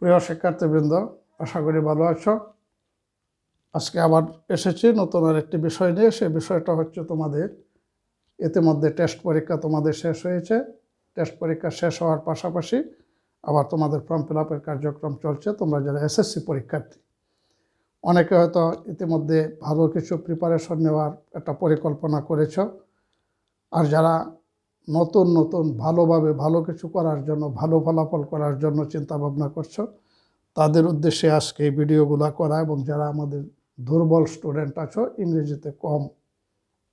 প্রিয় শিক্ষার্থীবৃন্দ, আশা করি ভালো আছো। আজকে আবার এসেছি নতুন আরেকটি বিষয় নিয়ে। সেই বিষয়টা হচ্ছে তোমাদের ইতিমধ্যে টেস্ট পরীক্ষা তোমাদের শেষ হয়েছে। টেস্ট পরীক্ষা শেষ হওয়ার পাশাপাশি আবার তোমাদের ফর্ম ফিল আপের কার্যক্রম চলছে। তোমরা যারা এসএসসি পরীক্ষার্থী, অনেকে হয়তো ইতিমধ্যে ভালো কিছু প্রিপারেশন নেওয়ার একটা পরিকল্পনা করেছ, আর যারা নতুন নতুন ভালোভাবে ভালো কিছু করার জন্য, ভালো ফলাফল করার জন্য চিন্তা ভাবনা করছো, তাদের উদ্দেশ্যে আজকে এই ভিডিওগুলো করা। এবং যারা আমাদের দুর্বল স্টুডেন্ট আছো, ইংরেজিতে কম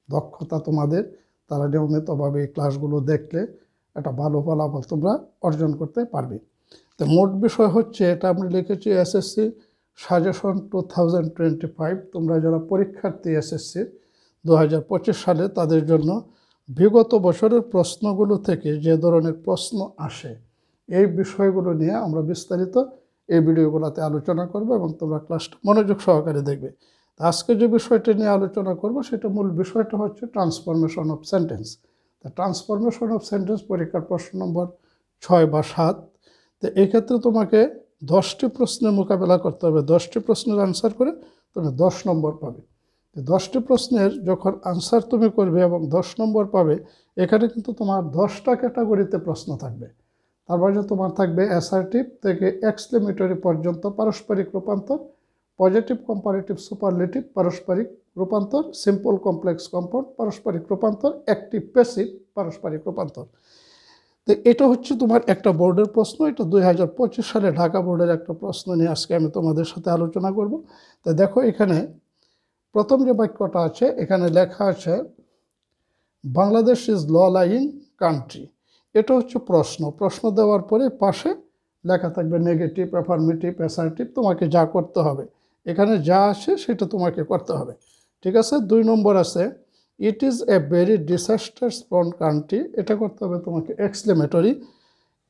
দক্ষতা তোমাদের, তারা নিয়মিতভাবে এই ক্লাসগুলো দেখলে একটা ভালো ফলাফল তোমরা অর্জন করতে পারবে। তো মোট বিষয় হচ্ছে, এটা আমরা লিখেছি এসএসসি সাজেশন 2025। তোমরা যারা পরীক্ষার্থী এসএসসির 2025 সালে, তাদের জন্য বিগত বছরের প্রশ্নগুলো থেকে যে ধরনের প্রশ্ন আসে, এই বিষয়গুলো নিয়ে আমরা বিস্তারিত এই ভিডিওগুলোতে আলোচনা করব এবং তোমরা ক্লাসটা মনোযোগ সহকারে দেখবে। আজকে যে বিষয়টা নিয়ে আলোচনা করব, সেটা মূল বিষয়টা হচ্ছে ট্রান্সফরমেশন অফ সেন্টেন্স। তা ট্রান্সফরমেশন অফ সেন্টেন্স পরীক্ষার প্রশ্ন নম্বর 6 বা 7। তো এই ক্ষেত্রে তোমাকে 10টি প্রশ্নের মোকাবেলা করতে হবে। 10টি প্রশ্নের আনসার করে তুমি 10 নম্বর পাবে। 10টি প্রশ্নের যখন আনসার তুমি করবে এবং 10 নম্বর পাবে, এখানে কিন্তু তোমার 10টা ক্যাটাগরিতে প্রশ্ন থাকবে। তার মাঝে তোমার থাকবে অ্যাসার্টিভ থেকে এক্সক্লেমেটরি পর্যন্ত পারস্পরিক রূপান্তর, পজিটিভ কম্পারেটিভ সুপারলেটিভ পারস্পরিক রূপান্তর, সিম্পল কমপ্লেক্স কম্পাউন্ড পারস্পরিক রূপান্তর, অ্যাক্টিভ প্যাসিভ পারস্পরিক রূপান্তর। তো এটা হচ্ছে তোমার একটা বোর্ডের প্রশ্ন। এটা 2025 সালে ঢাকা বোর্ডের একটা প্রশ্ন নিয়ে আজকে আমি তোমাদের সাথে আলোচনা করব। তো দেখো, এখানে প্রথম যে বাক্যটা আছে, এখানে লেখা আছে Bangladesh is low lying country. এটা হচ্ছে প্রশ্ন। প্রশ্ন দেওয়ার পরে পাশে লেখা থাকবে নেগেটিভ, অ্যাফার্মেটিভ, অ্যাসার্টিভ। তোমাকে যা করতে হবে, এখানে যা আসে সেটা তোমাকে করতে হবে, ঠিক আছে। 2 নম্বর আছে it is a very disasters prone country. এটা করতে হবে তোমাকে exclamatory.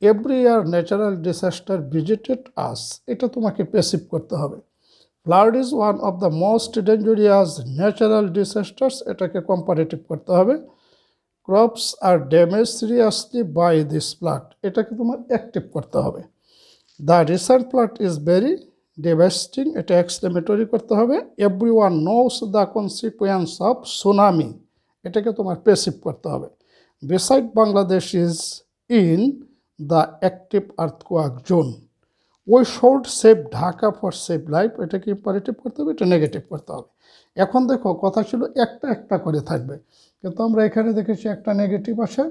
Every year natural disaster visited us. এটা তোমাকে প্যাসিভ করতে হবে। Flood is one of the most dangerous natural disasters. এটাকে কম্পারেটিভ করতে হবে। Crops are damage seriously by this flood. এটাকে তোমার অ্যাক্টিভ করতে হবে। The recent flood is very devastating. এটা এক্সক্লেমেটরি করতে হবে। Every one knows the consequence of tsunami. এটাকে তোমার প্যাসিভ করতে হবে। Beside Bangladesh is in the active earthquake zone. We should save Dhaka for save life. এটাকে ইম্পারেটিভ করতে হবে, এটা নেগেটিভ করতে হবে। এখন দেখো, কথা ছিল একটা একটা করে থাকবে, কিন্তু আমরা এখানে দেখেছি একটা নেগেটিভ আসে,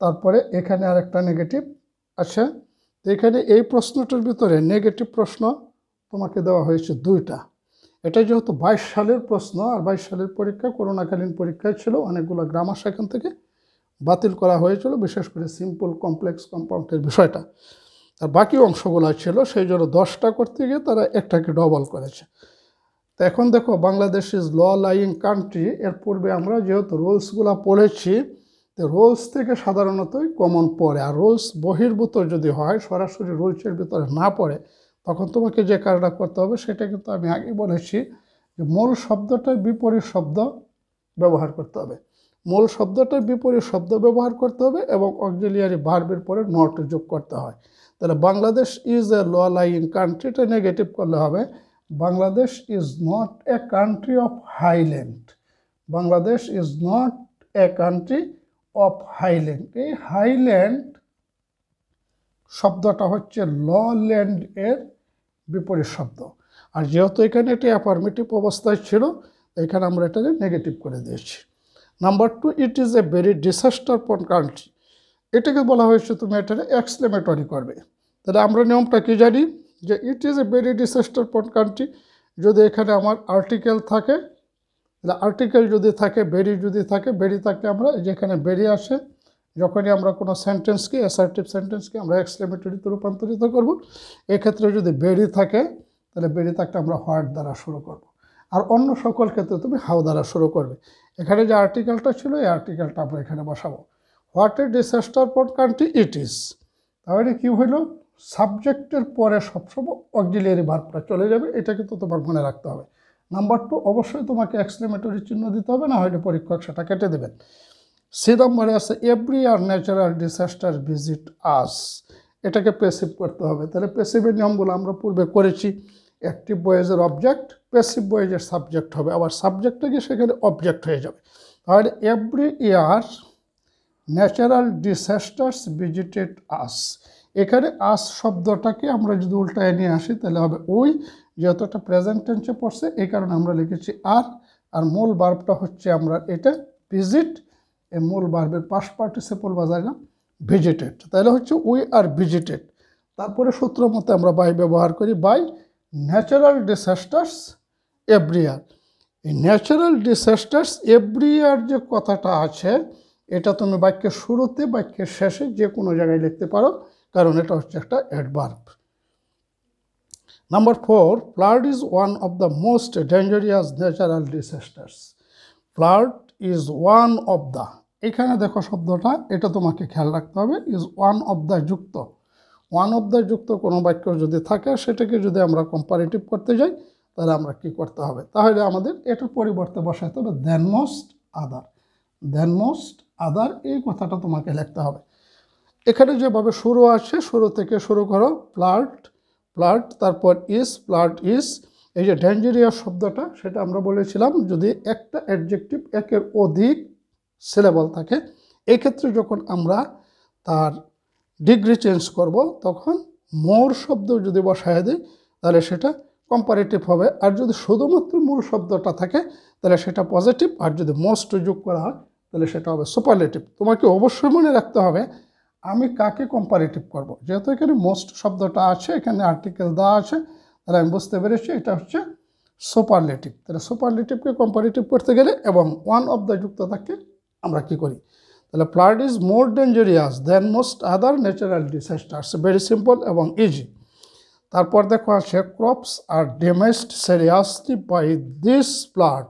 তারপরে এখানে আর একটা নেগেটিভ আছে। তো এখানে এই প্রশ্নটার ভিতরে নেগেটিভ প্রশ্ন তোমাকে দেওয়া হয়েছে 2টা। এটা যেহেতু 22 সালের প্রশ্ন, আর 22 সালের পরীক্ষা করোনাকালীন পরীক্ষায় ছিল, অনেকগুলো গ্রামার সেখান থেকে বাতিল করা হয়েছিল, বিশেষ করে সিম্পল কমপ্লেক্স কম্পাউন্ডের বিষয়টা। আর বাকি অংশগুলো ছিল, সেই জন্য 10টা করতে গিয়ে তারা একটাকে ডবল করেছে। তো এখন দেখো, Bangladesh is low lying country. এর পূর্বে আমরা যেহেতু রুলসগুলো পড়েছি, তো রুলস থেকে সাধারণতই কমন পড়ে। আর রুলস বহির্ভূত যদি হয়, সরাসরি রুলসের ভিতরে না পড়ে, তখন তোমাকে যে কাজটা করতে হবে, সেটা কিন্তু আমি আগে বলেছি যে মূল শব্দটার বিপরীত শব্দ ব্যবহার করতে হবে। মূল শব্দটার বিপরীত শব্দ ব্যবহার করতে হবে এবং অক্সিলিয়ারি ভার্বের পরে নট যোগ করতে হয়। তাহলে Bangladesh is a low lying কান্ট্রিটা নেগেটিভ করলে হবে Bangladesh is not a country of highland. Bangladesh is not a country of highland. এই হাইল্যান্ড শব্দটা হচ্ছে ল ল্যান্ড এর বিপরীত শব্দ। আর যেহেতু এখানে এটি অ্যাফার্মেটিভ অবস্থায় ছিল, এখানে আমরা এটাকে নেগেটিভ করে দিয়েছি। Number 2, it is a very disaster prawn country. এটাকে বলা হয়েছে তুমি এটাকে এক্সক্লেমেটরি করবে। তাহলে আমরা নিয়মটা কি জানি, যে ইট is a very disaster prawn country, যদি এখানে আমার আর্টিকেল থাকে, তাহলে আর্টিকেল যদি থাকে, ভেরি যদি থাকে, ভেরি থাকলে আমরা যেখানে ভেরি আসে, যখনই আমরা কোনো সেন্টেন্সকে, অ্যাসার্টিভ সেন্টেন্সকে আমরা এক্সক্লেমেটরিতে রূপান্তরিত করব, এক্ষেত্রে যদি ভেরি থাকে, তাহলে ভেরি থাকলে আমরা হোয়াট দ্বারা শুরু করব। আর অন্য সকল ক্ষেত্রে তুমি হাউ দ্বারা শুরু করবে। এখানে যে আর্টিকেলটা ছিল, এই আর্টিকেলটা আমরা এখানে বসাবো। What a disaster prawn country it is. তাহলে কি হইল, সাবজেক্টের পরে সবসময় অক্সিলিয়ারি ভার্বটা চলে যাবে। এটা কিন্তু তোমার মনে রাখতে হবে। নাম্বার 2, অবশ্যই তোমাকে এক্সক্লেমেটরি চিহ্ন দিতে হবে, না হলে পরীক্ষক সেটা কেটে দেবেন। সি নম্বরে আছে every year natural disaster visit us. এটাকে প্যাসিভ করতে হবে। তাহলে প্যাসিভের নিয়মগুলো আমরা পূর্বে করেছি। অ্যাক্টিভ ভয়েসের অবজেক্ট, প্যাসিভ ভয়েসের সাবজেক্ট হবে, আবার সাবজেক্টটা গিয়ে সেখানে অবজেক্ট হয়ে যাবে। তাহলে এভরি ইয়ার ন্যাচারাল ডিসাস্টার্স ভিজিটেড আস, এখানে আস শব্দটাকে আমরা যদি উল্টায় নিয়ে আসি তাহলে হবে ওই, যেহেতু একটা প্রেজেন্ট টেন্সে পড়ছে এই কারণে আমরা লিখেছি আর মূল ভার্বটা হচ্ছে আমরা এটা ভিজিট, এই মূল ভার্বের পাস্ট পার্টিসিপল বাজাইলাম ভিজিটেড, তাহলে হচ্ছে উই আর ভিজিটেড। তারপরে সূত্র মতে আমরা বাই ব্যবহার করি, বাই ন্যাচারাল ডিসাস্টার্স এভরি ইয়ার। এই ন্যাচারাল ডিসাস্টার্স এভরি ইয়ার যে কথাটা আছে এটা তুমি বাক্যের শুরুতে বাক্যের শেষে যে কোনো জায়গায় লিখতে পারো, কারণ এটা হচ্ছে একটা adverb. Number 4, flood is one of the most dangerous natural disasters. Flood is one of the, এখানে দেখো শব্দটা, এটা তোমাকে খেয়াল রাখতে হবে। ইজ ওয়ান অফ দ্য যুক্ত, ওয়ান অফ দ্য যুক্ত কোনো বাক্য যদি থাকে সেটাকে যদি আমরা কম্পারেটিভ করতে যাই তাহলে আমরা কি করতে হবে, তাহলে আমাদের এটার পরিবর্তে বসাতে হবে দেন মোস্ট আদার। দেন মোস্ট আদার এই কথাটা তোমাকে লিখতে হবে। এখানে যেভাবে শুরু আছে শুরু থেকে শুরু করো, ফ্লাড তারপর ইজ, ফ্লাড ইজ। এই যে ডেঞ্জারিয়াস শব্দটা সেটা আমরা বলেছিলাম যদি একটা অ্যাডজেক্টিভ একের অধিক সিলেবল থাকে, এই ক্ষেত্রে যখন আমরা তার ডিগ্রি চেঞ্জ করব তখন মোর শব্দ যদি বসায় দিই তাহলে সেটা কম্পারেটিভ হবে, আর যদি শুধুমাত্র মূল শব্দটা থাকে তাহলে সেটা পজিটিভ, আর যদি মোস্ট যোগ করা হয় তাহলে সেটা হবে সুপারলেটিভ। তোমাকে অবশ্যই মনে রাখতে হবে আমি কাকে কম্পারেটিভ করব, যেহেতু এখানে মোস্ট শব্দটা আছে, এখানে আর্টিকেল দেওয়া আছে, তাহলে আমি বুঝতে পেরেছি এটা হচ্ছে সুপারলেটিভ। তাহলে সুপারলেটিভকে কম্পারেটিভ করতে গেলে এবং ওয়ান অফ দ্য যুক্ত থাকলে আমরা কি করি, তাহলে flood is more dangerous than most other natural disasters, very simple এবং ইজি। তারপর দেখো আছে crops are damaged seriously by this flood.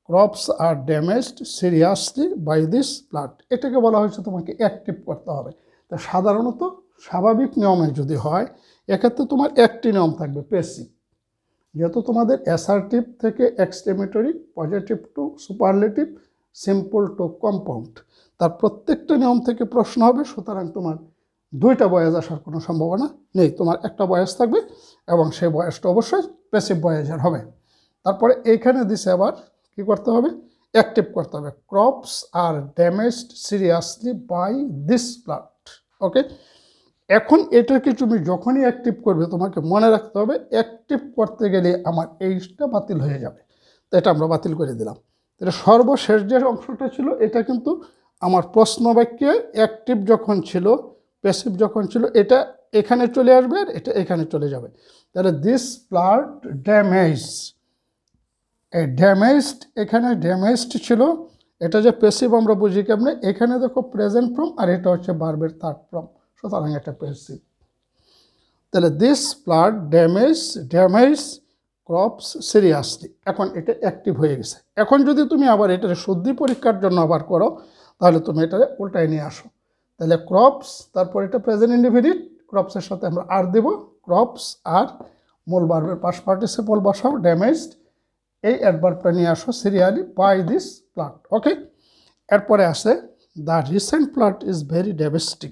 Crops are damaged seriously by this flood, এটাকে বলা হয়েছে তোমাকে অ্যাক্টিভ করতে হবে। তা সাধারণত স্বাভাবিক নিয়মে যদি হয় এক্ষেত্রে তোমার একটি নিয়ম থাকবে প্যাসিভ, যেহেতু তোমাদের অ্যাসার্টিভ থেকে exclamatory, positive two superlative, simple to compound, তার প্রত্যেকটা নিয়ম থেকে প্রশ্ন হবে, সুতরাং তোমার দুইটা ভয়েস আসার কোনো সম্ভাবনা নেই, তোমার একটা ভয়েস থাকবে এবং সেই ভয়েসটা অবশ্যই প্যাসিভ ভয়েসের হবে। তারপরে এইখানে দিছে আবার কি করতে হবে, অ্যাক্টিভ করতে হবে। Crops are damaged seriously by this flood. Okay, এখন এটাকে তুমি যখনই অ্যাক্টিভ করবে তোমাকে মনে রাখতে হবে অ্যাক্টিভ করতে গেলে আমার এইটা বাতিল হয়ে যাবে, তো এটা আমরা বাতিল করে দিলাম। এটা সর্বশেষ যে অংশটা ছিল এটা কিন্তু আমার প্রশ্ন বাক্যে অ্যাক্টিভ যখন ছিল, প্যাসিভ যখন ছিল, এটা এখানে চলে আসবে আর এটা এখানে চলে যাবে। তাহলে দিস ফ্লাড ড্যামেজ, এই ড্যামেজড, এখানে ড্যামেজড ছিল, এটা যে প্যাসিভ আমরা বুঝি কেমনে, এখানে দেখো প্রেজেন্ট ফর্ম আর এটা হচ্ছে ভার্বের থার্ড ফর্ম, সুতরাং এটা প্যাসিভ। তাহলে this flood damage crops seriously, এখন এটা অ্যাক্টিভ হয়ে গেছে। এখন যদি তুমি আবার এটার শুদ্ধি পরীক্ষার জন্য আবার করো তাহলে তুমি এটা উল্টায় নিয়ে আসো, তাহলে ক্রপস তারপর এটা প্রেজেন্ট ইনডিফিনিট, ক্রপসের সাথে আমরা আর দেব, ক্রপস আর মূল ভার্বের পাস্ট পার্টিসিপল বসাও ড্যামেজড, এই অ্যাডভার্বটা নিয়ে আসো seriously by this flood. Okay, এরপরে আসে the recent flood is very devastating.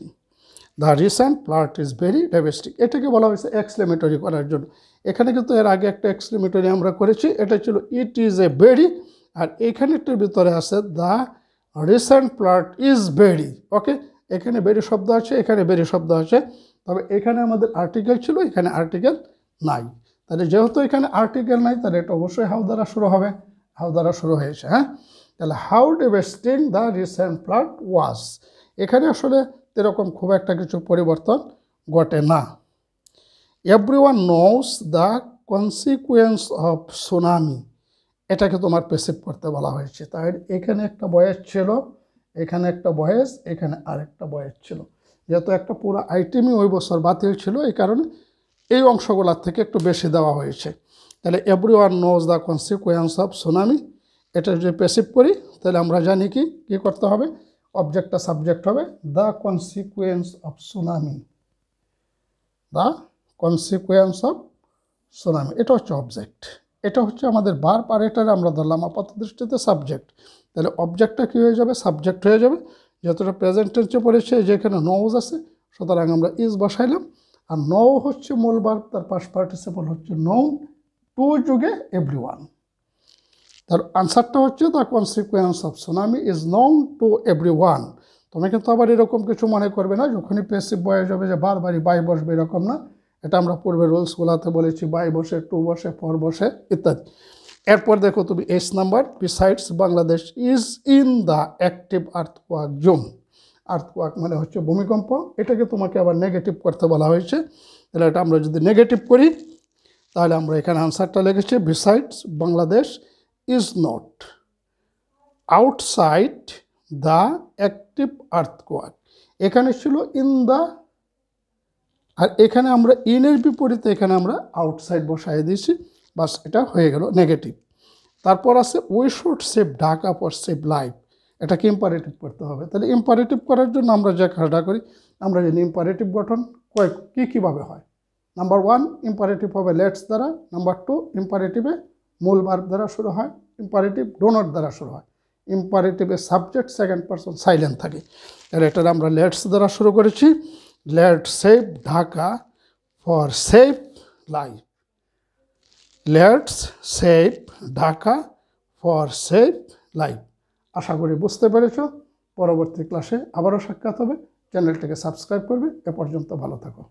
The recent flood is very devastating, এটাকে বলা হয়েছে এক্সক্লেমেটরি করার জন্য। এখানে কিন্তু এর আগে একটা এক্সক্লেমেটরি আমরা করেছি, এটা ছিল ইট ইজ এ ভেরি, আর এইখানেটার ভিতরে আছে the recent flood is very. Okay, এখানে ভেরি শব্দ আছে, এখানে ভেরি শব্দ আছে, তবে এখানে আমাদের আর্টিকেল ছিল, এখানে আর্টিকেল নাই। তাহলে যেহেতু এখানে আর্টিকেল নাই তাহলে এটা অবশ্যই হাউ দ্বারা শুরু হবে, হাউ দ্বারা শুরু হয়েছে। হ্যাঁ, তাহলে how devastating the recent flood was, এখানে আসলে এরকম খুব একটা কিছু পরিবর্তন ঘটে না। Everyone knows the consequence of tsunami, এটাকে তোমার প্যাসিভ করতে বলা হয়েছে। তাই এখানে একটা ভয়েস ছিল, এখানে একটা ভয়েস, এখানে আরেকটা ভয়েস ছিল, যেহেতু একটা পুরো আইটেমই ওই বছর বাতিল ছিল এই কারণে এই অংশগুলোর থেকে একটু বেশি দেওয়া হয়েছে। তাহলে everyone knows the consequence of tsunami, এটা যদি প্যাসিভ করি তাহলে আমরা জানি কি করতে হবে, অবজেক্টটা সাবজেক্ট হবে the consequence of tsunami, the consequence of tsunami, এটা হচ্ছে অবজেক্ট, এটা হচ্ছে আমাদের ভার্ব, আর এটার আমরা ধরলাম আপাত দৃষ্টিতে সাবজেক্ট। তাহলে অবজেক্টটা কী হয়ে যাবে, সাবজেক্ট হয়ে যাবে, যেহেতু প্রেজেন্ট টেন্সে পড়েছে যেখানে নোজ আছে, সুতরাং আমরা ইজ বসাইলাম। আর নো হচ্ছে মূল ভার্ব, তার পাস্ট পার্টিসিপল হচ্ছে নোন, টু যুগে এভরিওয়ান। তার আনসারটা হচ্ছে the consequence of tsunami is known to everyone. তুমি কিন্তু আবার এরকম কিছু মনে করবে না যখনই প্যাসিভ ভয়েস হবে যে বারবারই বাই বসবে, এরকম না। এটা আমরা পূর্বে রুলসগুলোতে বলেছি, বাই বসে, টু বসে, ফর বসে ইত্যাদি। এরপর দেখো তুমি 8 number, besides Bangladesh is in the active earthquake zone. Earthquake মানে হচ্ছে ভূমিকম্প, এটাকে তোমাকে আবার নেগেটিভ করতে বলা হয়েছে। তাহলে এটা আমরা যদি নেগেটিভ করি তাহলে আমরা এখানে আনসারটা লিখেছি besides Bangladesh is not outside the active earthquake. এখানে ছিল ইন দ্য, আর এখানে আমরা ইনের বিপরীতে এখানে আমরা আউটসাইড বসাই দিয়েছি, বাস এটা হয়ে গেল নেগেটিভ। তারপর আছে we should save Dhaka for save life, এটাকে ইম্পারেটিভ করতে হবে। তাহলে ইম্পারেটিভ করার জন্য আমরা যে কাজটা করি, আমরা জানি ইম্পারেটিভ গঠন কীভাবে হয়। নাম্বার 1 ইম্পারেটিভ হবে লেটস দ্বারা, নাম্বার 2 ইম্পারেটিভে মূল ভার্ব দ্বারা শুরু হয়, ইম্পারেটিভ ডো নট দ্বারা শুরু হয়, ইম্পারেটিভে সাবজেক্ট সেকেন্ড পারসন সাইলেন্ট থাকে। তাহলে এটা আমরা লেটস দ্বারা শুরু করেছি, let's save Dhaka for save life, let's save Dhaka for save life. আশা করি বুঝতে পেরেছ। পরবর্তী ক্লাসে আবারও সাক্ষাৎ হবে। চ্যানেলটিকে সাবস্ক্রাইব করবে। এ পর্যন্ত ভালো থাকো।